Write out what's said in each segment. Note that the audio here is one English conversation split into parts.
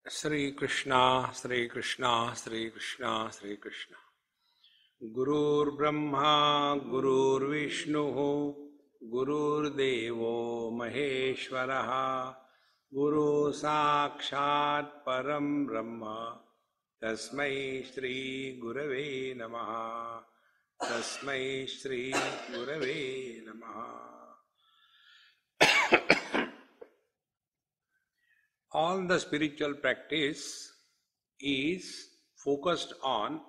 Sri Krishna, Sri Krishna, Sri Krishna, Sri Krishna. Gurur Brahma, Gurur Vishnu, Gurur Devo Maheshwaraha, Guru Sakshat Param Brahma, Tasmai Shri Gurave Namaha, Tasmai Shri Gurave Namaha. All the spiritual practice is focused on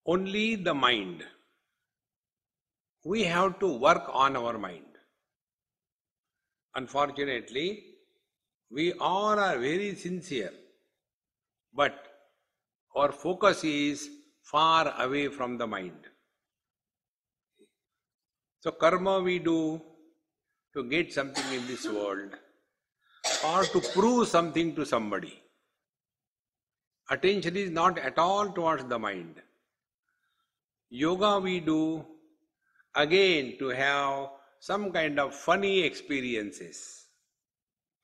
only the mind. We have to work on our mind. Unfortunately, we all are very sincere, but our focus is far away from the mind. So karma we do to get something in this world or to prove something to somebody. Attention is not at all towards the mind. Yoga we do again to have some kind of funny experiences.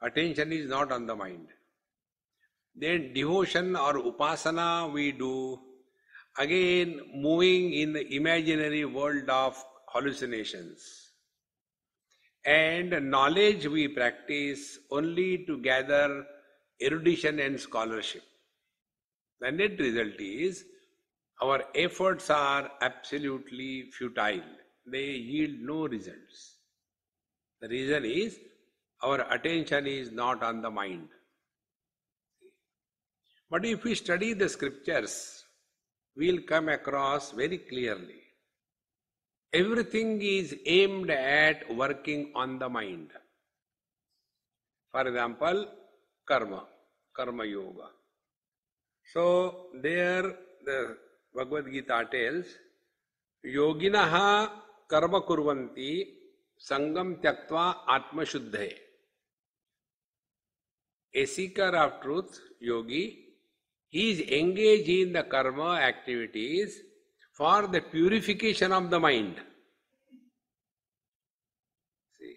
Attention is not on the mind. Then devotion or upasana we do again moving in the imaginary world of hallucinations. And knowledge we practice only to gather erudition and scholarship. The net result is our efforts are absolutely futile. They yield no results. The reason is our attention is not on the mind. But if we study the scriptures, we will come across very clearly. Everything is aimed at working on the mind. For example, karma yoga. So there the Bhagavad Gita tells, Yoginaha karma kurvanti sangam tyaktva atma shuddhe. A seeker of truth, yogi, he is engaged in the karma activities for the purification of the mind. See?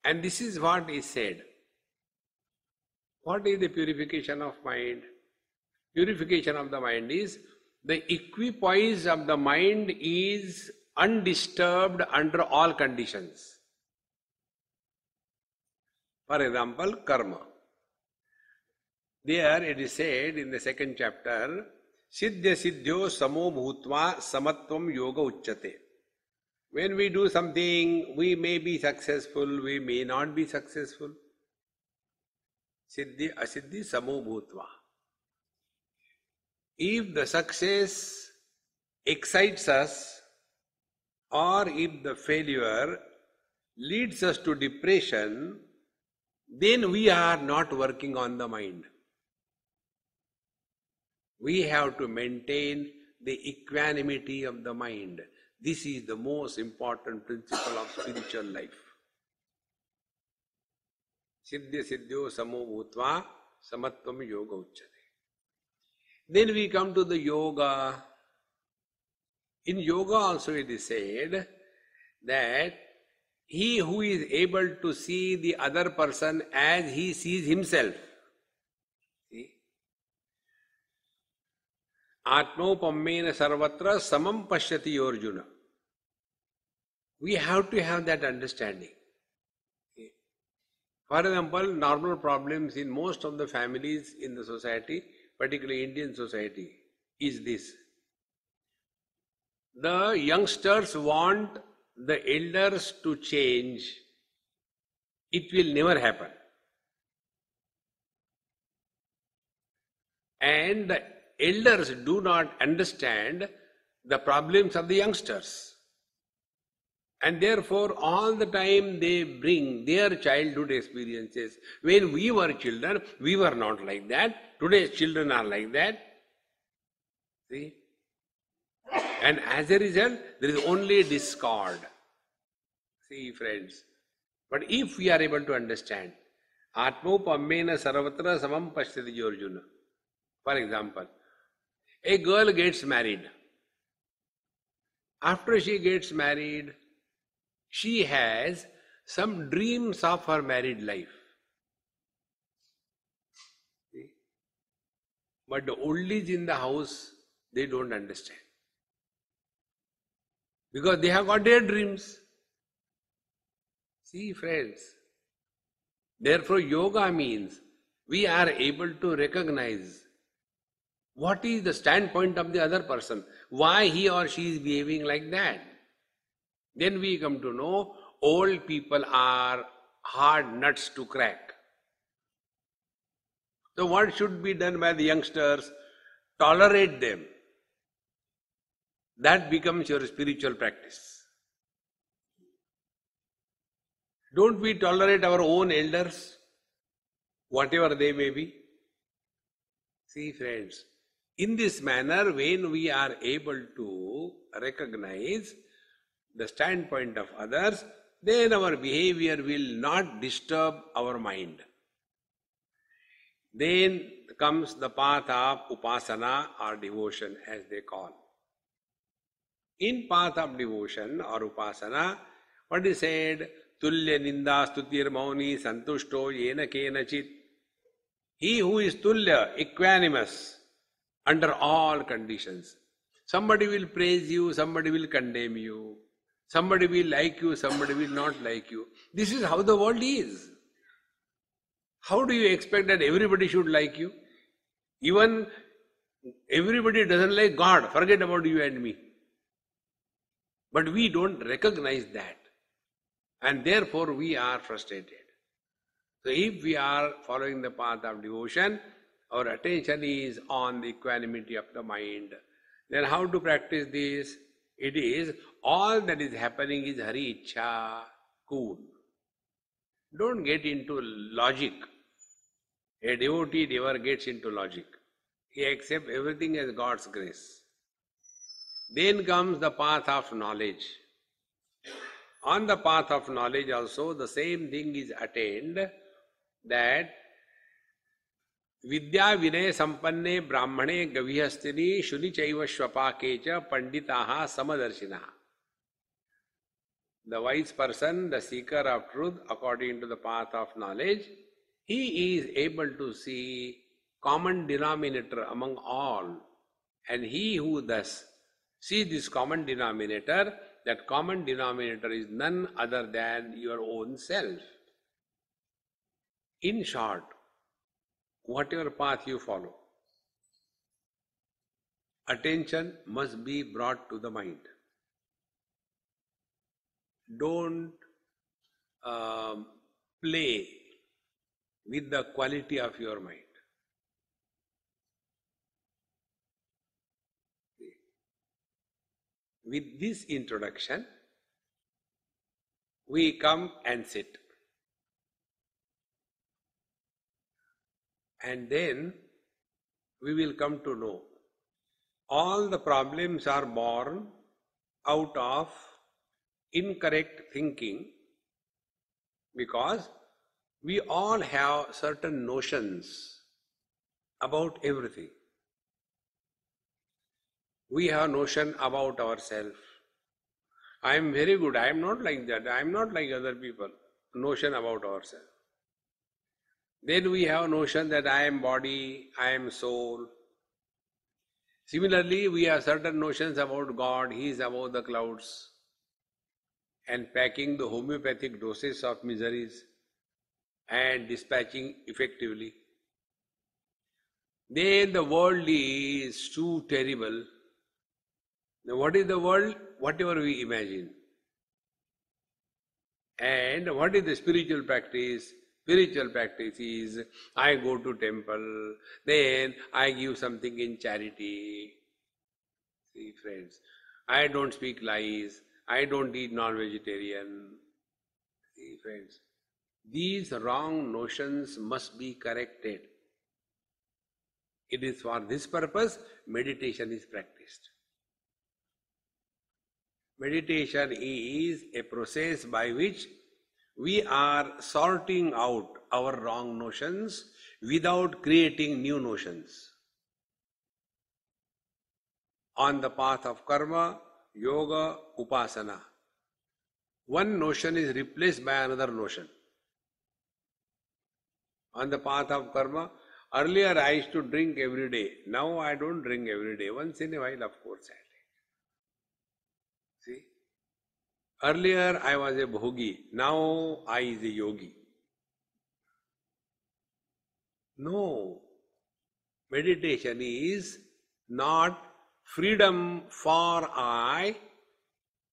And this is what is said. What is the purification of mind? Purification of the mind is the equipoise of the mind is undisturbed under all conditions. For example, karma. There it is said in the second chapter, Siddhya siddhyo samo bhutva samatvam yoga uchyate. When we do something, we may be successful, we may not be successful. Siddhi asiddhi samo bhutva. If the success excites us or if the failure leads us to depression, then we are not working on the mind. We have to maintain the equanimity of the mind. This is the most important principle of spiritual life. Siddhya siddhyo samo bhutva samatvam yoga uchyate. Then we come to the yoga. In yoga also it is said that he who is able to see the other person as he sees himself. See? Atmopammena sarvatra samam pashyati Arjuna. We have to have that understanding. For example, normal problems in most of the families in the society, particularly Indian society, is this. The youngsters want the elders to change. It will never happen. And the elders do not understand the problems of the youngsters. And therefore, all the time they bring their childhood experiences. When we were children, we were not like that. Today's children are like that. See? And as a result, there is only discord. See, friends. But if we are able to understand, Atmopammena sarvatra samam pashyati Arjuna. For example, a girl gets married. After she gets married, she has some dreams of her married life. But the oldies in the house, they don't understand. Because they have got their dreams. See, friends, therefore yoga means we are able to recognize what is the standpoint of the other person, why he or she is behaving like that. Then we come to know old people are hard nuts to crack. So what should be done by the youngsters? Tolerate them. That becomes your spiritual practice. Don't we tolerate our own elders, whatever they may be? See, friends, in this manner, when we are able to recognize the standpoint of others, then our behavior will not disturb our mind. Then comes the path of upasana or devotion, as they call. In path of devotion or upasana, what is said? Tulya ninda stutir mauni santushto yena kenachit. He who is tulya, equanimous, under all conditions. Somebody will praise you, somebody will condemn you. Somebody will like you, somebody will not like you. This is how the world is. How do you expect that everybody should like you? Even everybody doesn't like God. Forget about you and me. But we don't recognize that. And therefore we are frustrated. So if we are following the path of devotion, our attention is on the equanimity of the mind. Then how to practice this? It is all that is happening is Hari Ichha, cool. Don't get into logic. A devotee never gets into logic. He accepts everything as God's grace. Then comes the path of knowledge. On the path of knowledge also the same thing is attained, that Vidya Vinay Sampanne Brahmane Gavihastini Shuni Chaiva Shvapakecha Panditaha Samadarshinaha. The wise person, the seeker of truth, according to the path of knowledge, he is able to see common denominator among all. And he who thus sees this common denominator, that common denominator is none other than your own self. In short, whatever path you follow, attention must be brought to the mind. Don't play with the quality of your mind. With this introduction, we come and sit. And then we will come to know all the problems are born out of incorrect thinking, because we all have certain notions about everything. We have notion about ourselves. I am very good, I am not like that, I am not like other people. Notion about ourselves. Then we have notion that I am body, I am soul. Similarly, we have certain notions about God, He is above the clouds, and packing the homeopathic doses of miseries and dispatching effectively. Then the world is too terrible. Now what is the world? Whatever we imagine. And what is the spiritual practice? Spiritual practice is, I go to temple, then I give something in charity. See, friends, I don't speak lies, I don't eat non-vegetarian. See, friends, these wrong notions must be corrected. It is for this purpose meditation is practiced. Meditation is a process by which we are sorting out our wrong notions without creating new notions. On the path of karma, yoga, upasana, one notion is replaced by another notion. On the path of karma, Earlier I used to drink every day. Now I don't drink every day. Once in a while, of course, I drink. See? Earlier I was a bhogi. Now I is a yogi. No. Meditation is not freedom for I,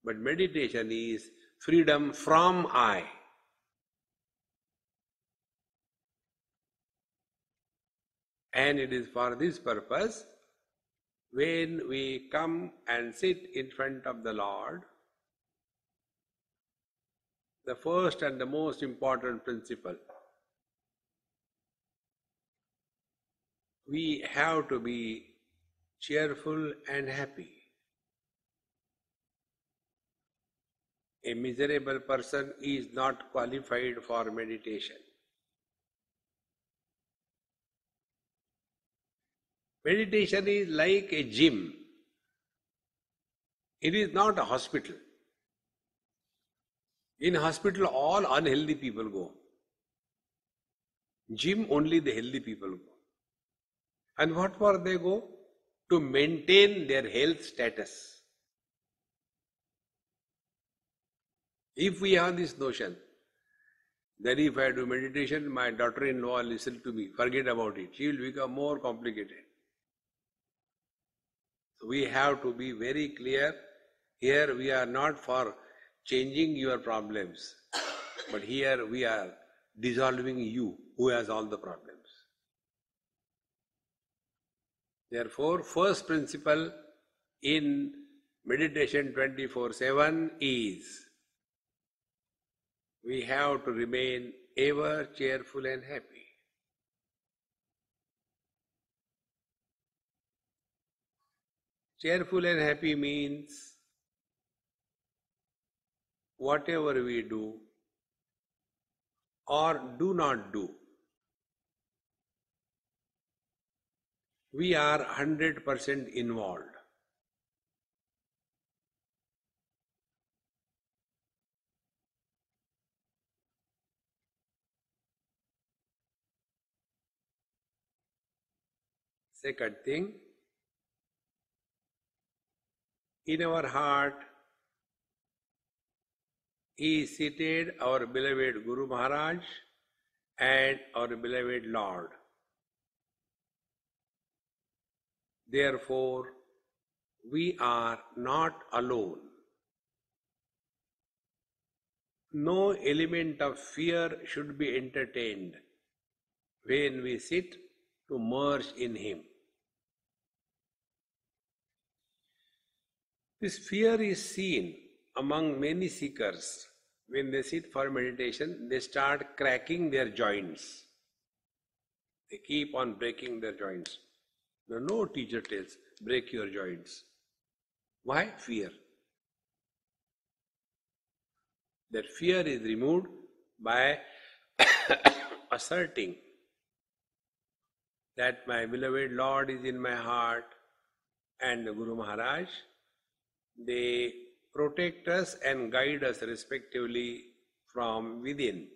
but meditation is freedom from I. And it is for this purpose, when we come and sit in front of the Lord, the first and the most important principle, we have to be cheerful and happy. A miserable person is not qualified for meditation. Meditation is like a gym. It is not a hospital. In hospital, all unhealthy people go. Gym, only the healthy people go. And what for they go? To maintain their health status. If we have this notion, then if I do meditation, my daughter-in-law will listen to me, forget about it. She will become more complicated. So we have to be very clear. Here we are not for changing your problems, but here we are dissolving you who has all the problems. Therefore, first principle in meditation 24/7 is we have to remain ever cheerful and happy. Cheerful and happy means whatever we do or do not do, we are 100% involved. Second thing, in our heart is seated our beloved Guru Maharaj and our beloved Lord. Therefore, we are not alone. No element of fear should be entertained when we sit to merge in Him. This fear is seen among many seekers. When they sit for meditation, they start cracking their joints. They keep on breaking their joints. No teacher tells, break your joints. Why? Fear. That fear is removed by asserting that my beloved Lord is in my heart and the Guru Maharaj. They protect us and guide us respectively from within.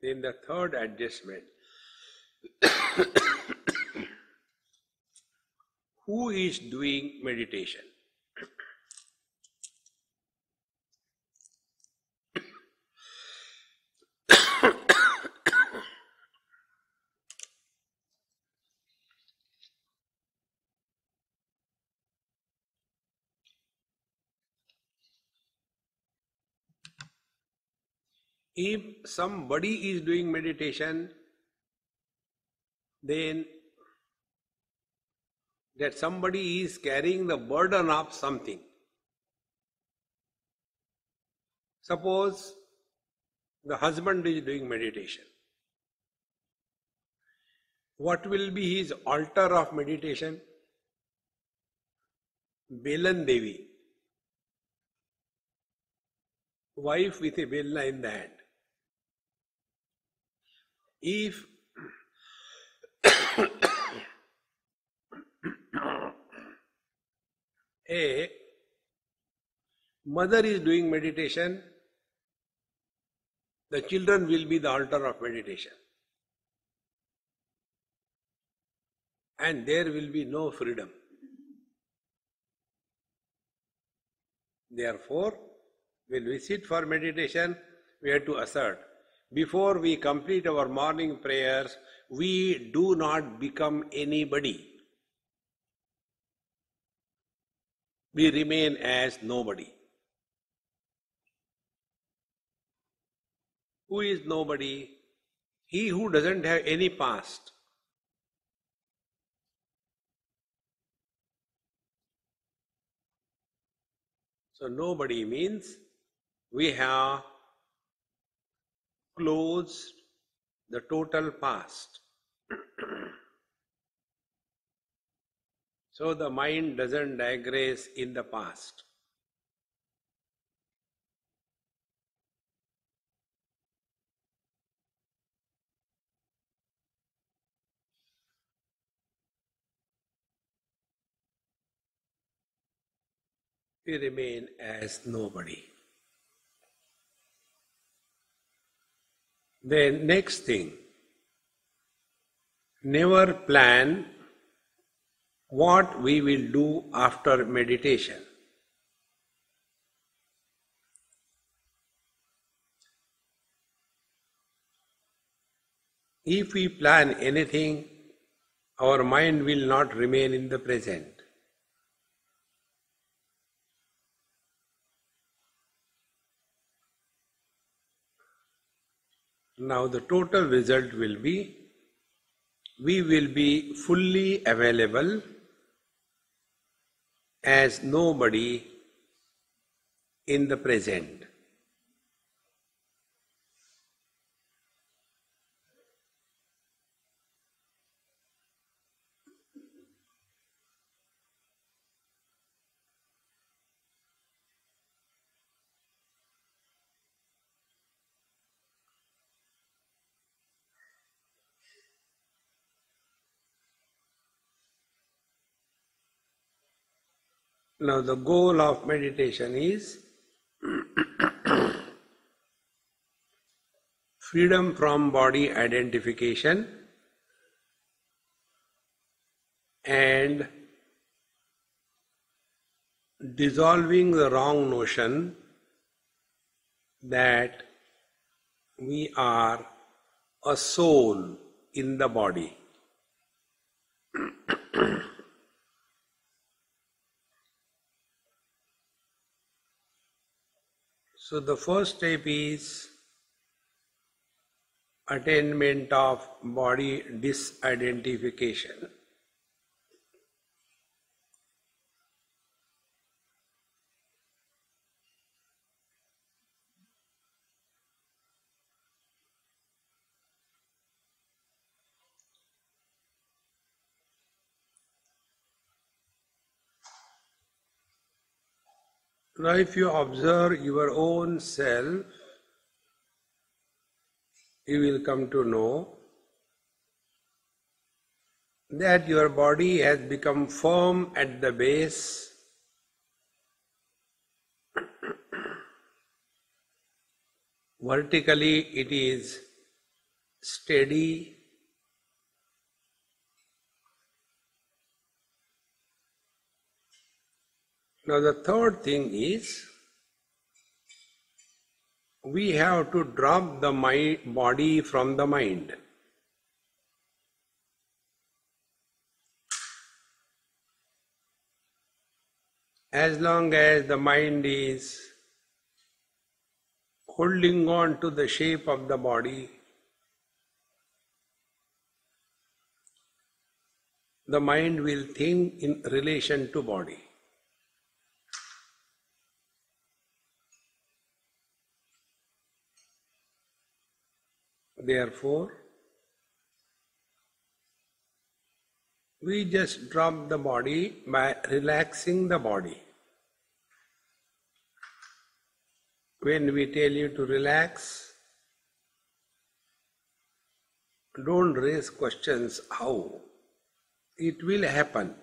Then the third adjustment. Who is doing meditation? If somebody is doing meditation, then that somebody is carrying the burden of something. Suppose the husband is doing meditation. What will be his altar of meditation? Belan Devi. Wife with a bella in the hand. If a Mother is doing meditation, the children will be the altar of meditation. And there will be no freedom. Therefore, when we sit for meditation, we have to assert, before we complete our morning prayers, we do not become anybody. We remain as nobody. Who is nobody? He who doesn't have any past. So nobody means we have closed the total past. So the mind doesn't digress in the past. We remain as nobody. Then next thing, never plan what we will do after meditation. If we plan anything, our mind will not remain in the present. Now the total result will be, we will be fully available as nobody in the present. Now the goal of meditation is freedom from body identification and dissolving the wrong notion that we are a soul in the body. So the first step is attainment of body disidentification. Now if you observe your own self, you will come to know that your body has become firm at the base, vertically it is steady, now the third thing is, we have to drop the body from the mind. As long as the mind is holding on to the shape of the body, the mind will think in relation to body. Therefore, we just drop the body by relaxing the body. When we tell you to relax, don't raise questions how. It will happen.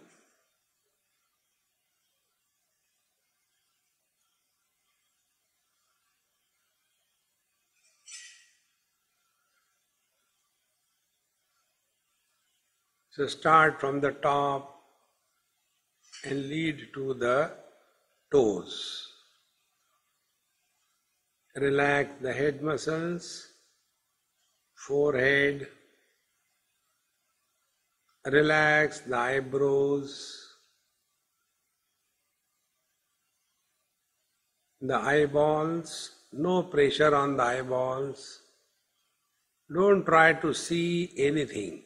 So start from the top and lead to the toes. Relax the head muscles, forehead, relax the eyebrows, the eyeballs, no pressure on the eyeballs. Don't try to see anything.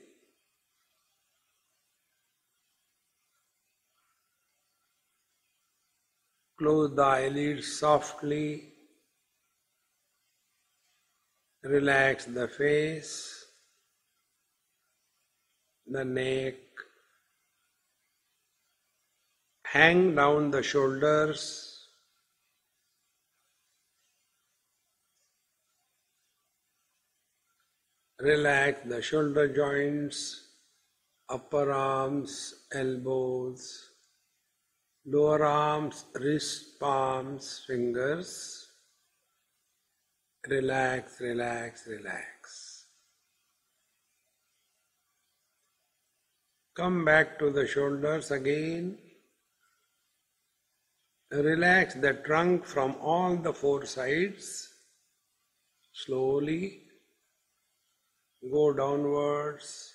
Close the eyelids softly. Relax the face, the neck. Hang down the shoulders. Relax the shoulder joints, upper arms, elbows, lower arms, wrist, palms, fingers. Relax, relax, relax. Come back to the shoulders again. Relax the trunk from all the four sides. Slowly go downwards.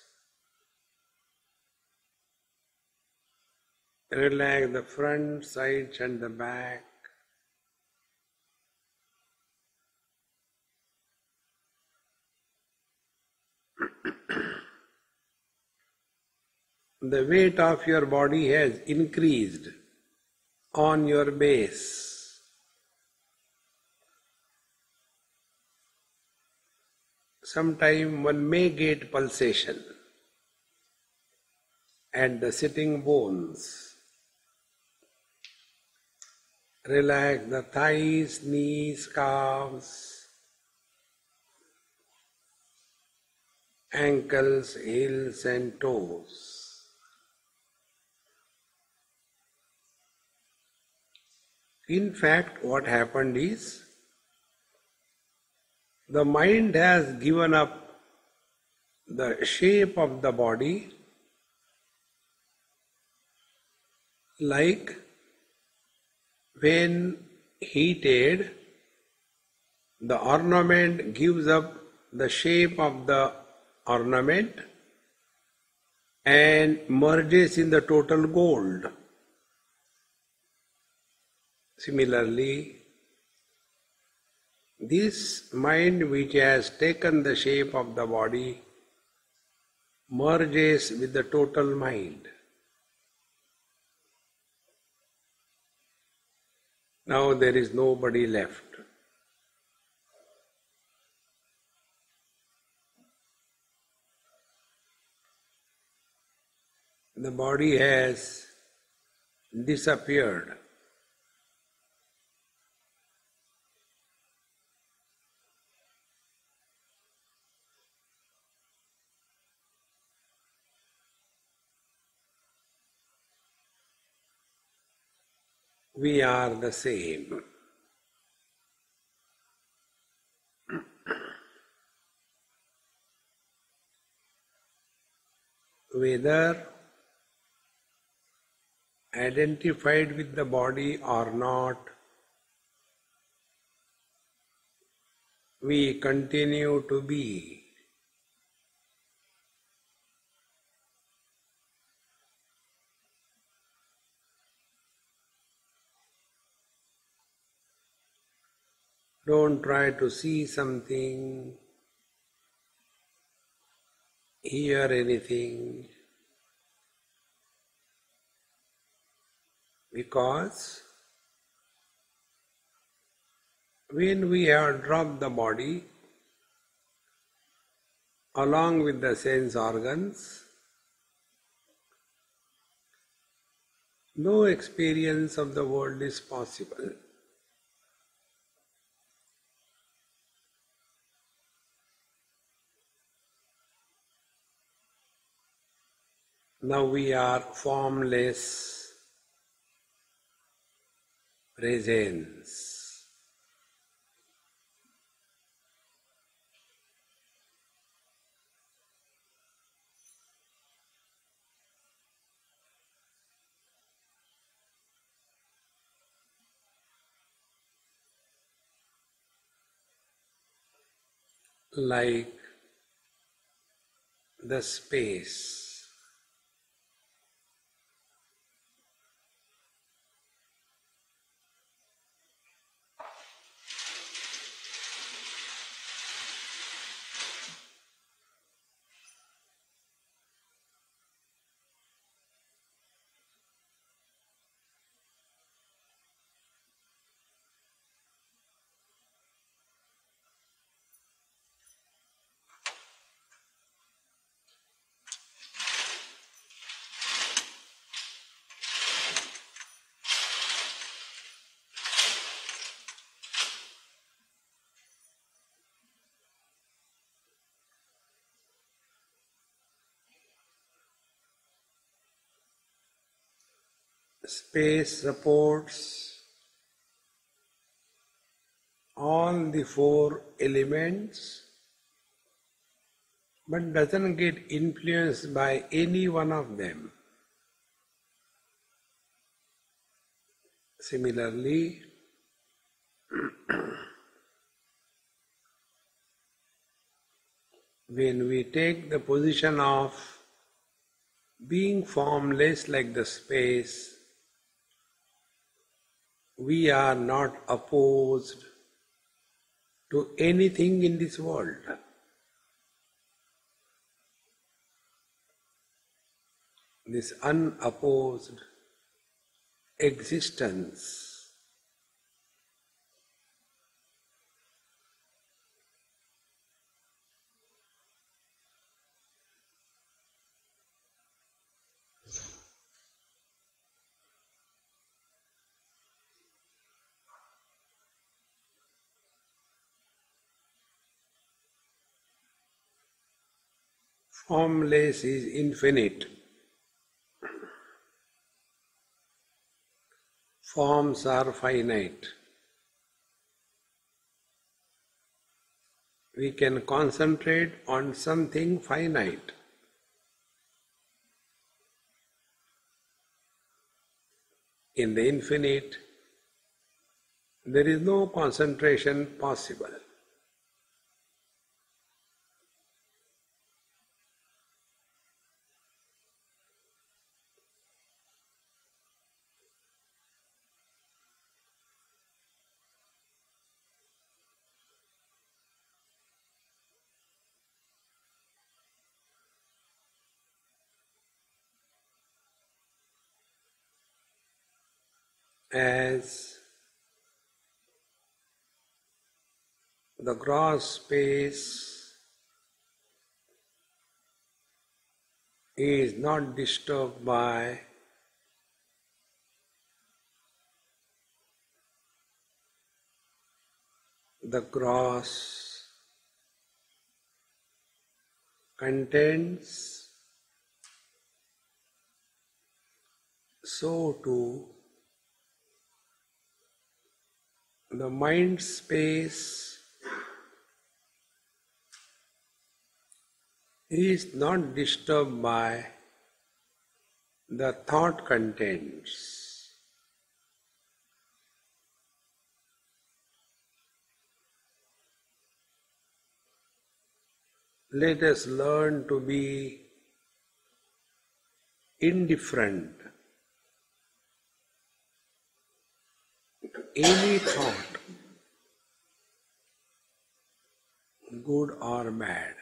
Relax the front, sides and the back. The weight of your body has increased on your base. Sometime one may get pulsation at the sitting bones. Relax the thighs, knees, calves, ankles, heels and toes. In fact, what happened is, the mind has given up the shape of the body like when heated, the ornament gives up the shape of the ornament and merges in the total gold. Similarly, this mind which has taken the shape of the body merges with the total mind. Now there is nobody left. The body has disappeared. We are the same. Whether identified with the body or not, we continue to be. Don't try to see something, hear anything, because when we have dropped the body along with the sense organs, no experience of the world is possible. Now we are formless presence. like the space. Space supports all the four elements but doesn't get influenced by any one of them. Similarly, when we take the position of being formless like the space, we are not opposed to anything in this world. This unopposed existence formless is infinite. Forms are finite. We can concentrate on something finite. In the infinite, there is no concentration possible. As the gross space is not disturbed by the gross contents, so too the mind space is not disturbed by the thought contents. Let us learn to be indifferent to any thought, good or bad.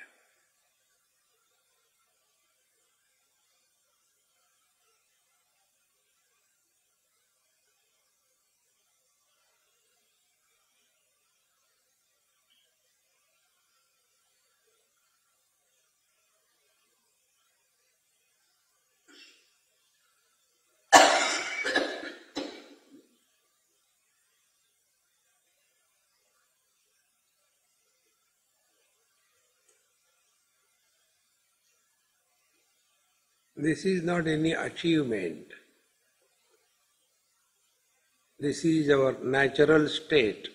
This is not any achievement. This is our natural state.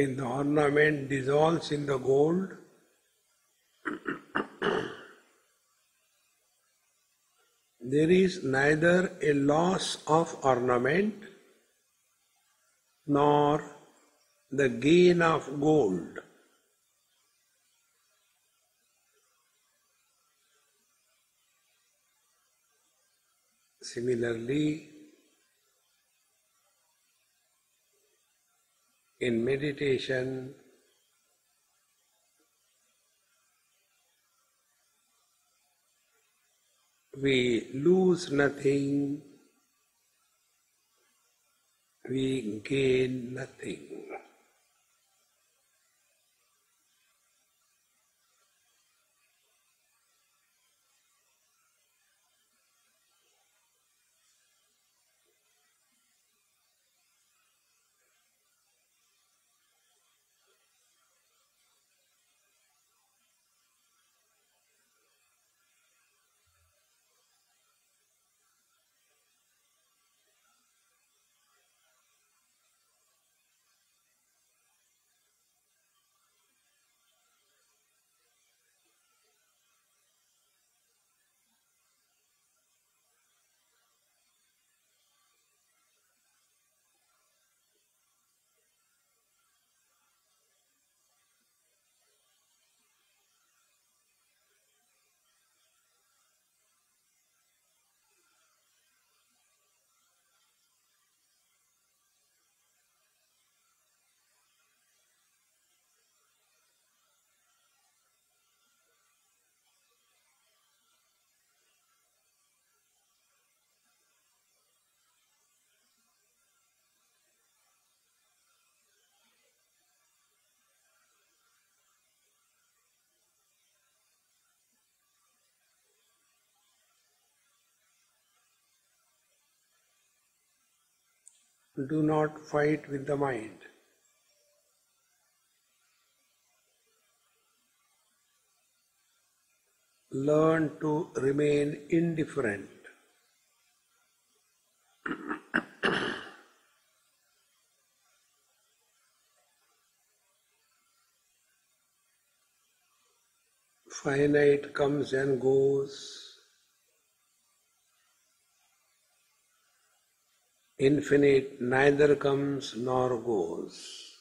in the ornament dissolves in the gold, there is neither a loss of ornament nor the gain of gold. Similarly, in meditation, we lose nothing, we gain nothing. Do not fight with the mind. Learn to remain indifferent. Finite comes and goes. Infinite neither comes nor goes.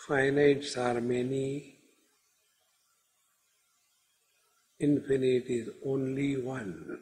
Finites are many, infinite is only one.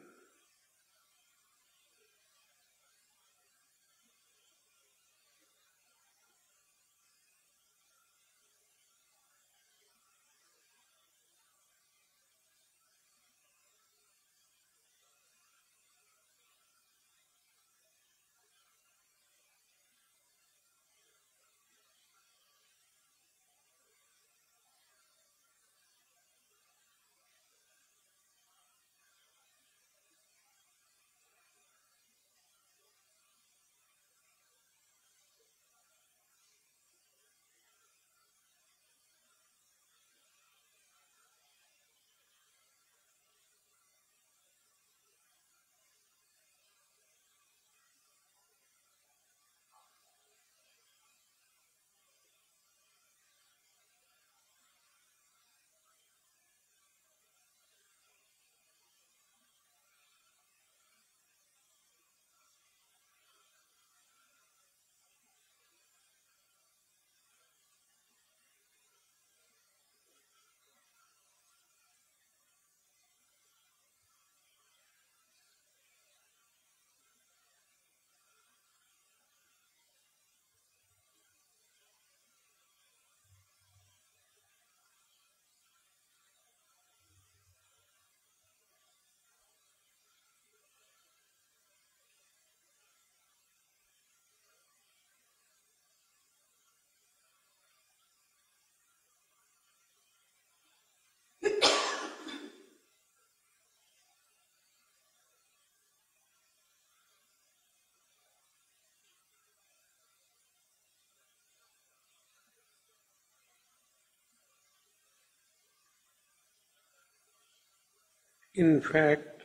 In fact,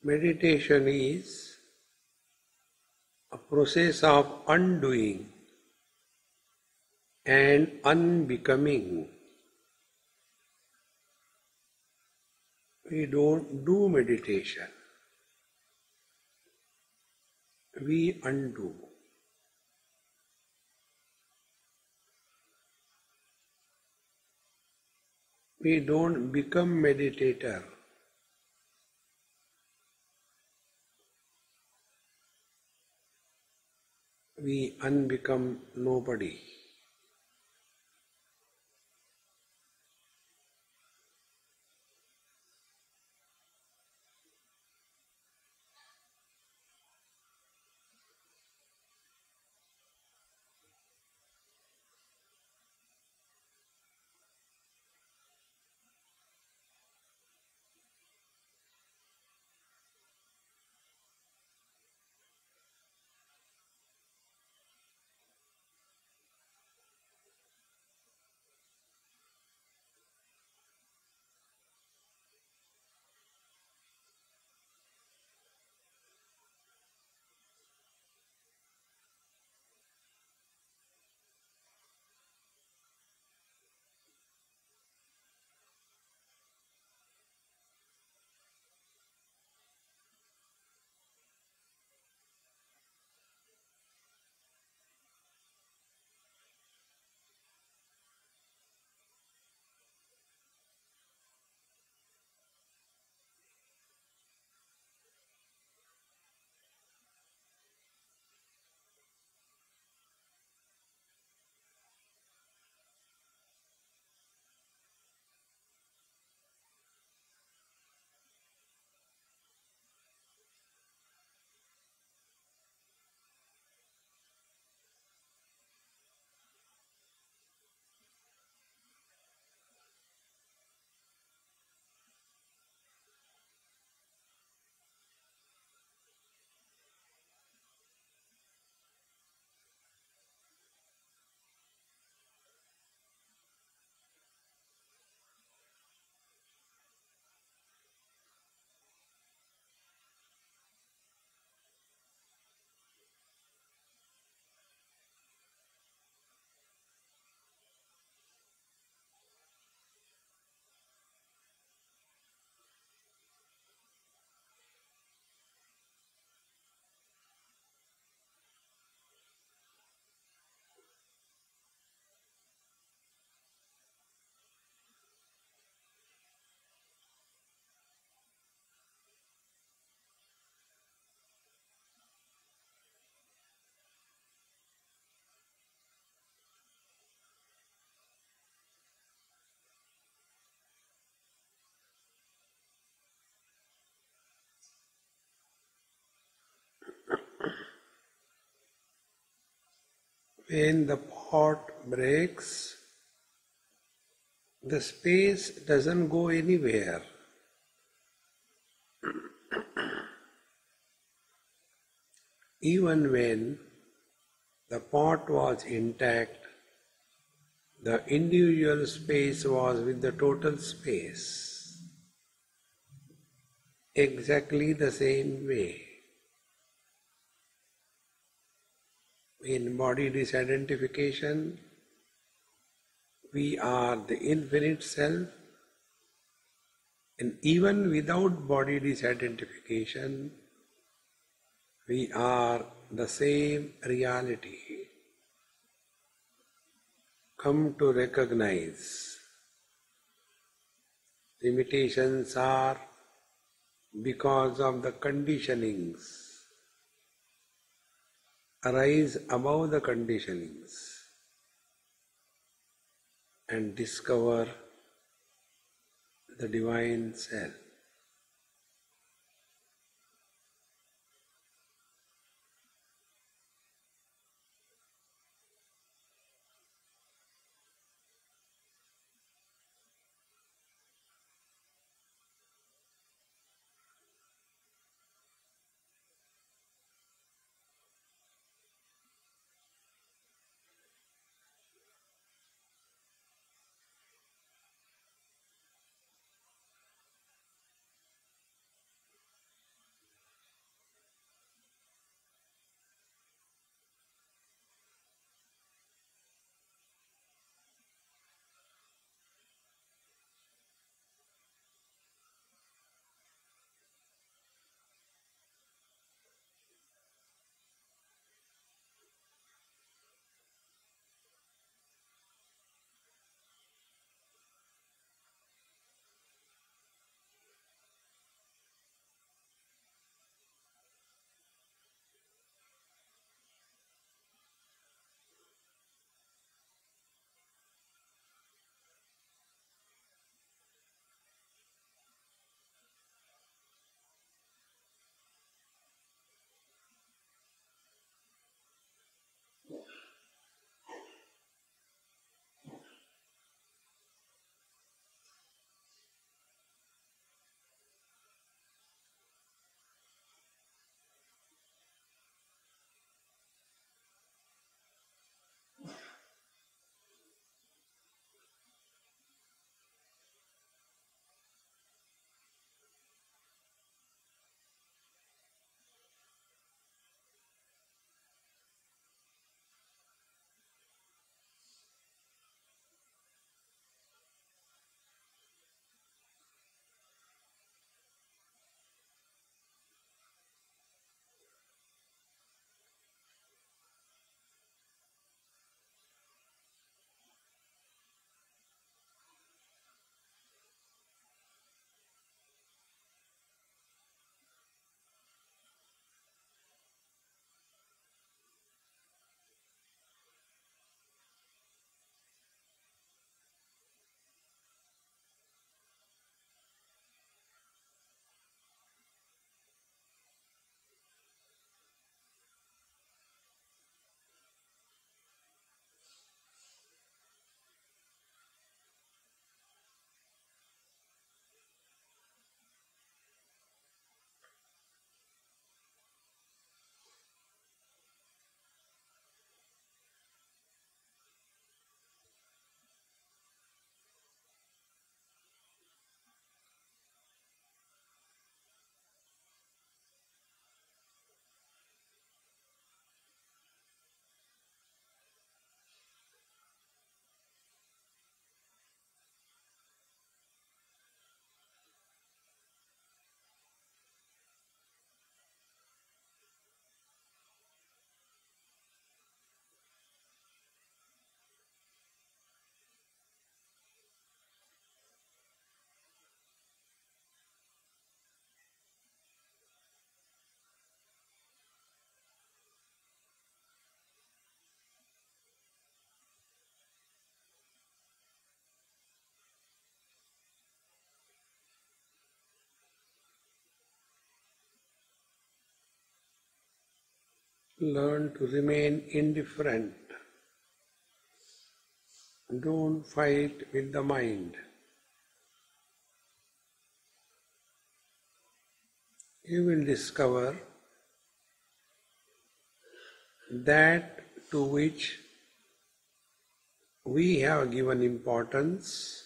meditation is a process of undoing and unbecoming. We don't do meditation, we undo. We don't become meditator, we unbecome nobody. When the pot breaks, the space doesn't go anywhere. Even when the pot was intact, the individual space was with the total space. Exactly the same way. In body disidentification, we are the infinite self, and even without body disidentification, we are the same reality. Come to recognize limitations are because of the conditionings. Arise above the conditionings and discover the divine self. Learn to remain indifferent. Don't fight with the mind. You will discover that to which we have given importance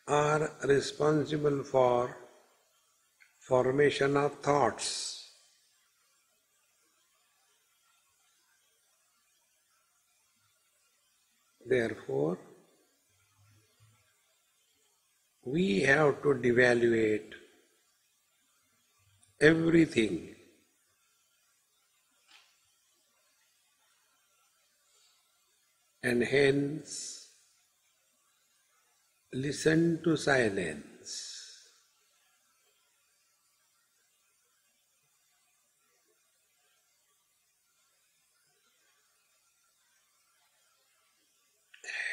are responsible for formation of thoughts. Therefore, we have to devaluate everything and hence listen to silence.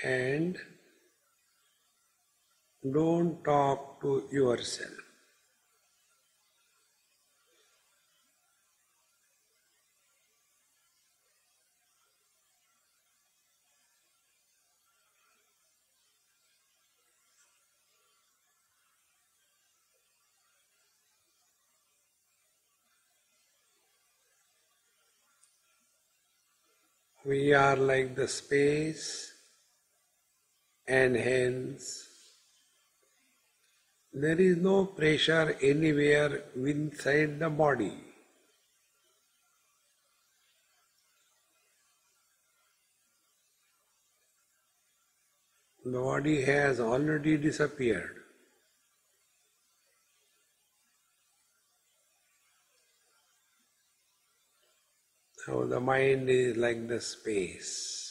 And don't talk to yourself. We are like the space, and hence there is no pressure anywhere inside the body. The body has already disappeared. So the mind is like the space.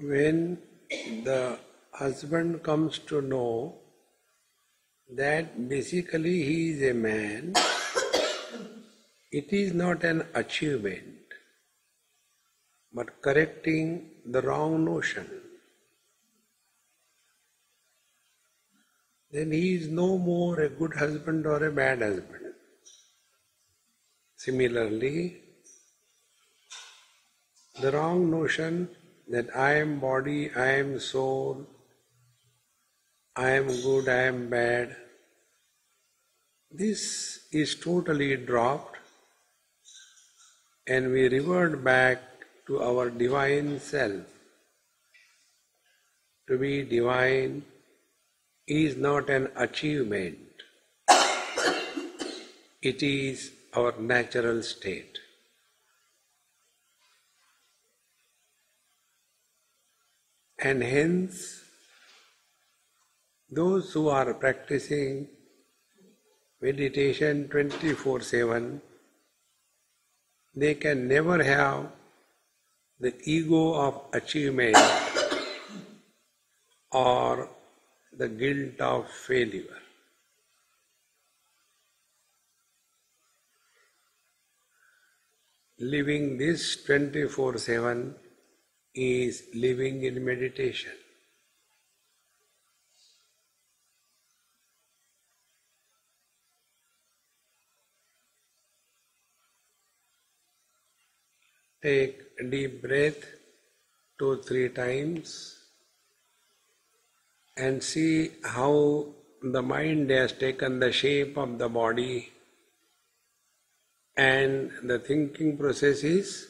When the husband comes to know that basically he is a man, it is not an achievement, but correcting the wrong notion. Then he is no more a good husband or a bad husband. Similarly, the wrong notion that I am body, I am soul, I am good, I am bad, this is totally dropped and we revert back to our divine self. To be divine is not an achievement, it is our natural state. And hence, those who are practicing meditation 24/7, they can never have the ego of achievement or the guilt of failure. Living this 24/7 is living in meditation. Take a deep breath 2-3 times and see how the mind has taken the shape of the body and the thinking process is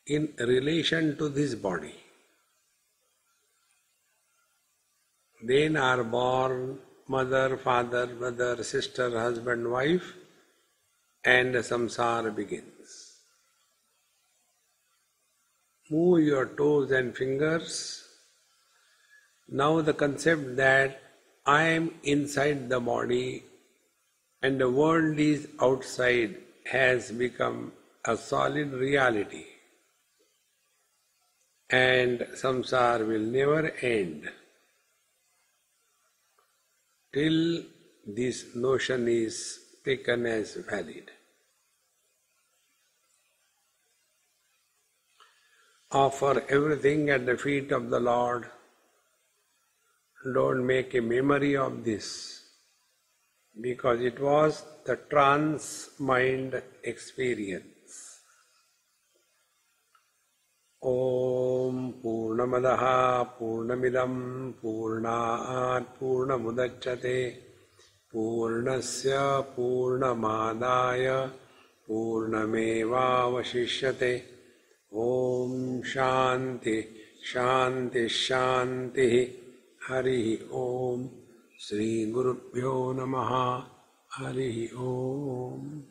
in relation to this body. Then are born mother, father, brother, sister, husband, wife, and samsara begins. Move your toes and fingers. Now the concept that I am inside the body and the world is outside has become a solid reality. And samsara will never end till this notion is taken as valid. Offer everything at the feet of the Lord. Don't make a memory of this, because it was the trance mind experience. Om Purnamadaha Purnamidam Purnat Purnamudachyate Purnasya Purnamadaya Purnameva Vashishyate. Om Shanti Shanti Shanti. Hari Om. Sri Gurubhyo Namaha. Hari Om.